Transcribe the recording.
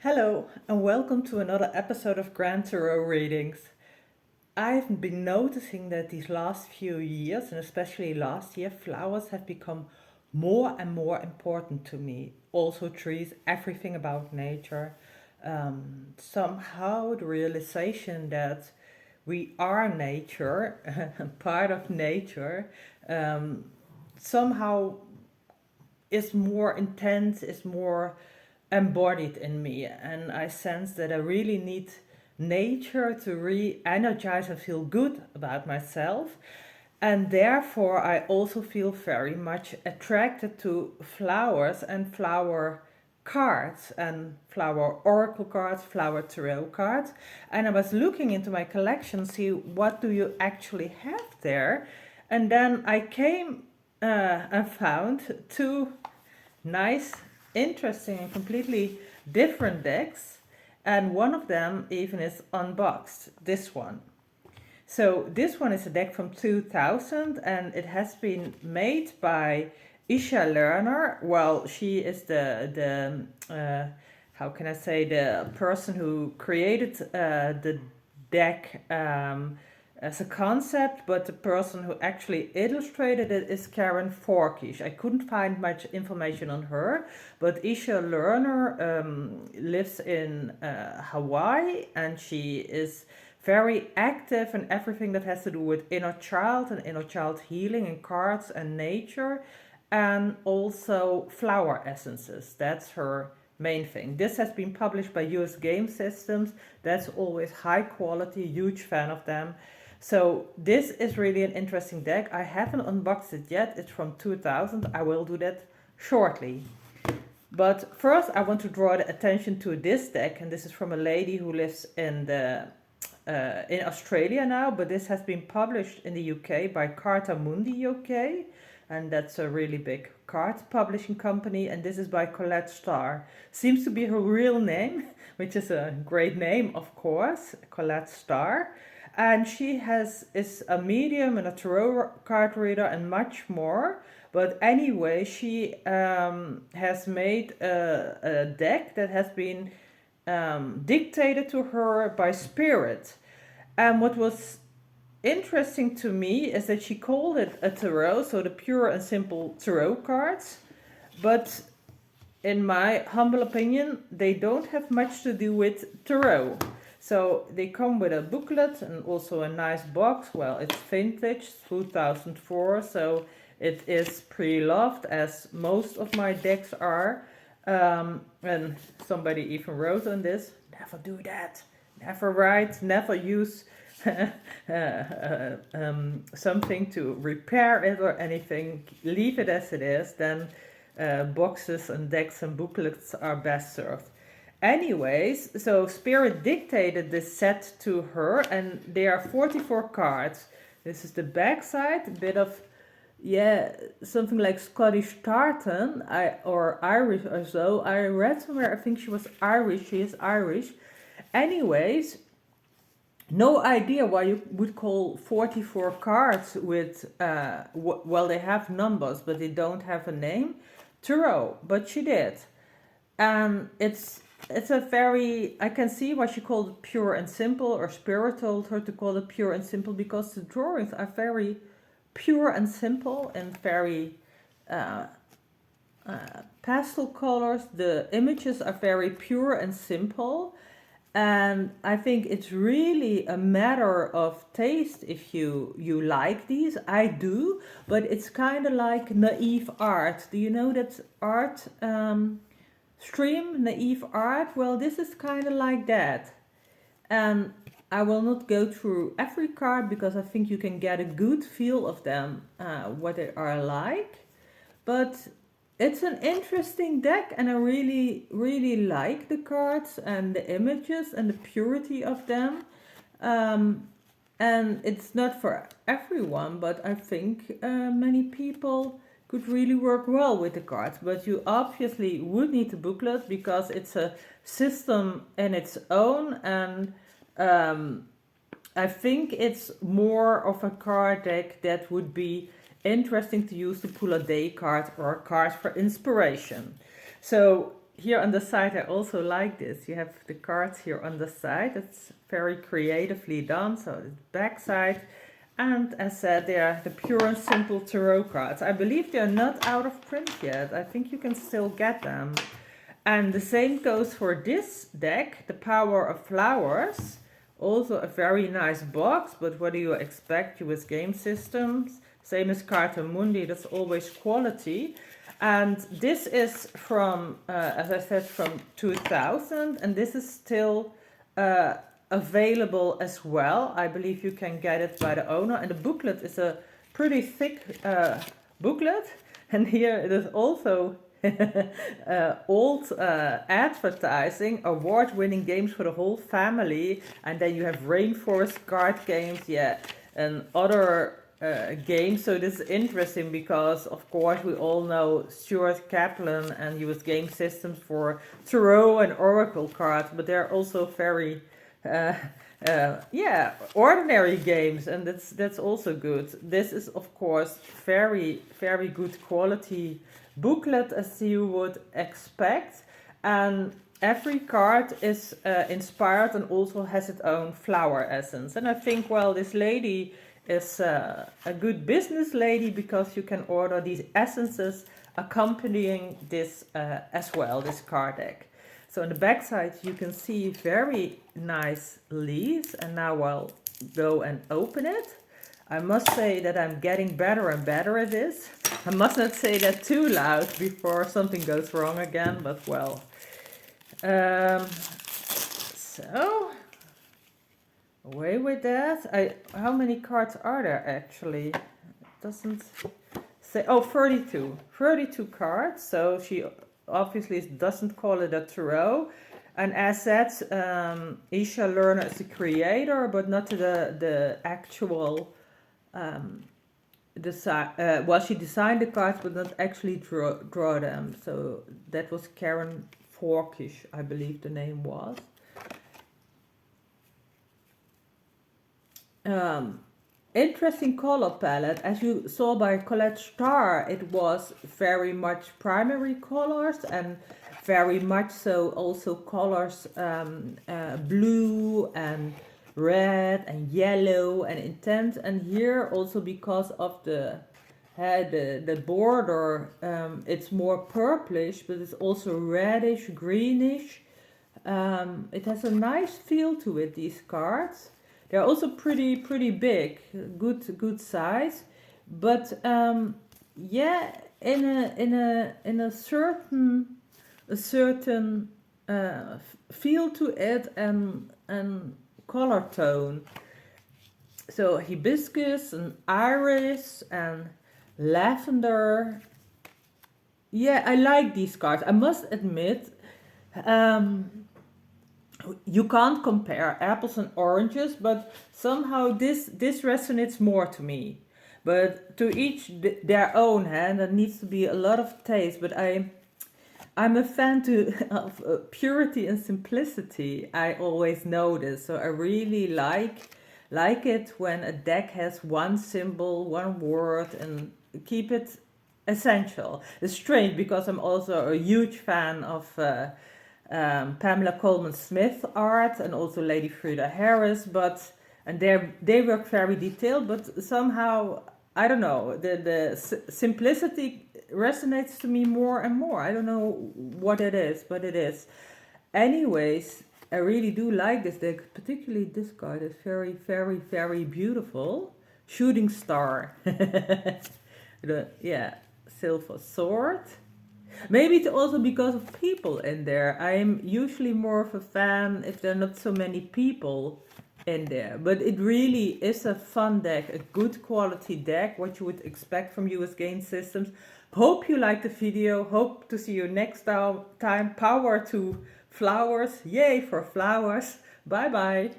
Hello, and welcome to another episode of Grand Tarot Readings. I've been noticing that these last few years, and especially last year, flowers have become more and more important to me. Also, trees, everything about nature. Somehow, the realization that we are nature, part of nature, somehow is more intense, is more embodied in me, and I sense that I really need nature to re-energize and feel good about myself, and therefore I also feel very much attracted to flowers and flower cards and flower oracle cards, flower tarot cards. And I was looking into my collection, see what do you actually have there, and then I came and found two nice, interesting, and completely different decks, and one of them even is unboxed, this one. So this one is a deck from 2000, and it has been made by Isha Lerner. Well, she is the how can I say, the person who created the deck as a concept, but the person who actually illustrated it is Forkish. I couldn't find much information on her, but Isha Lerner lives in Hawaii, and she is very active in everything that has to do with inner child and inner child healing and cards and nature, and also flower essences. That's her main thing. This has been published by U.S.Games systems. That's always high quality, huge fan of them. So this is really an interesting deck. I haven't unboxed it yet. It's from 2000. I will do that shortly. But first I want to draw the attention to this deck, and this is from a lady who lives in Australia now, but this has been published in the UK by Carta Mundi UK, and that's a really big card publishing company, and this is by Collette Star. Seems to be her real name, which is a great name, of course, Collette Star. And she is a medium and a tarot card reader and much more. But anyway, she has made a deck that has been dictated to her by spirit. And what was interesting to me is that she called it a tarot, so the pure and simple tarot cards. But in my humble opinion, they don't have much to do with tarot. So they come with a booklet and also a nice box. Well, it's vintage, 2004, so it is pre-loved, as most of my decks are. And somebody even wrote on this, never do that, never write, never use something to repair it or anything. Leave it as it is, then boxes and decks and booklets are best served. Anyways, so Spirit dictated this set to her, and there are 44 cards. This is the back side, a bit of, something like Scottish tartan, or Irish or so. I read somewhere, I think she was Irish, she is Irish. Anyways, no idea why you would call 44 cards with, well, they have numbers, but they don't have a name, tarot, but she did. And it's a very, I can see why she called it pure and simple, or Spirit told her to call it pure and simple, because the drawings are very pure and simple and very pastel colors. The images are very pure and simple, and I think it's really a matter of taste if you like these. I do, but it's kind of like naive art. Do you know that art stream, naive art? Well, this is kind of like that. And I will not go through every card because I think you can get a good feel of them, what they are like. But it's an interesting deck, and I really, really like the cards and the images and the purity of them. And it's not for everyone, but I think many people could really work well with the cards. But you obviously would need a booklet because it's a system in its own, and I think it's more of a card deck that would be interesting to use to pull a day card or a card for inspiration. So here on the side, I also like this. You have the cards here on the side. It's very creatively done. So the back side. And as said, they are the pure and simple tarot cards. I believe they're not out of print yet. I think you can still get them. And the same goes for this deck, the Power of Flowers. Also a very nice box, but what do you expect? U.S.Games systems, same as Carta Mundi, that's always quality. And this is from, as I said, from 2000, and this is still available as well. I believe you can get it by the owner, and the booklet is a pretty thick booklet. And here it is also old advertising, award-winning games for the whole family, and then you have rainforest card games, yeah, and other games. So this is interesting because, of course, we all know Stuart Kaplan and U.S.Games systems for tarot and oracle cards, but they're also very yeah, ordinary games, and that's also good. This is, of course, very good quality booklet, as you would expect, and every card is inspired and also has its own flower essence. And I think, well, this lady is a good business lady, because you can order these essences accompanying this as well, this card deck. So on the back side you can see very nice leaves, and now I'll go and open it. I must say that I'm getting better and better at this. I must not say that too loud before something goes wrong again, but well. So, away with that. How many cards are there actually? It doesn't say. Oh, 32. 32 cards. So she obviously doesn't call it a tarot. And as said, Isha Lerner is the creator, but not the actual well, she designed the cards, but not actually draw them. So that was Karen Forkish, I believe the name was. Interesting color palette. As you saw by Collette Star, it was very much primary colors, and very much so also colors blue and red and yellow and intense. And here also, because of the border, it's more purplish, but it's also reddish, greenish. It has a nice feel to it, these cards. They're also pretty big, good size, but yeah, in a certain feel to it and color tone. So hibiscus and iris and lavender. Yeah, I like these cards. I must admit, you can't compare apples and oranges, but somehow this resonates more to me. But to each their own, and there needs to be a lot of taste. But I'm a fan of purity and simplicity. I always know this, so I really like it when a deck has one symbol, one word, and keep it essential. It's strange because I'm also a huge fan of Pamela Coleman Smith art, and also Lady Frida Harris, and they work very detailed, but somehow, I don't know, the simplicity resonates to me more and more. I don't know what it is, but it is. Anyways, I really do like this deck, particularly this card is very beautiful. Shooting Star. Yeah, Silver Sword. Maybe it's also because of people in there. I am usually more of a fan if there are not so many people in there. But it really is a fun deck, a good quality deck, what you would expect from U.S.Games systems. Hope you liked the video. Hope to see you next time. Power to flowers. Yay for flowers. Bye bye.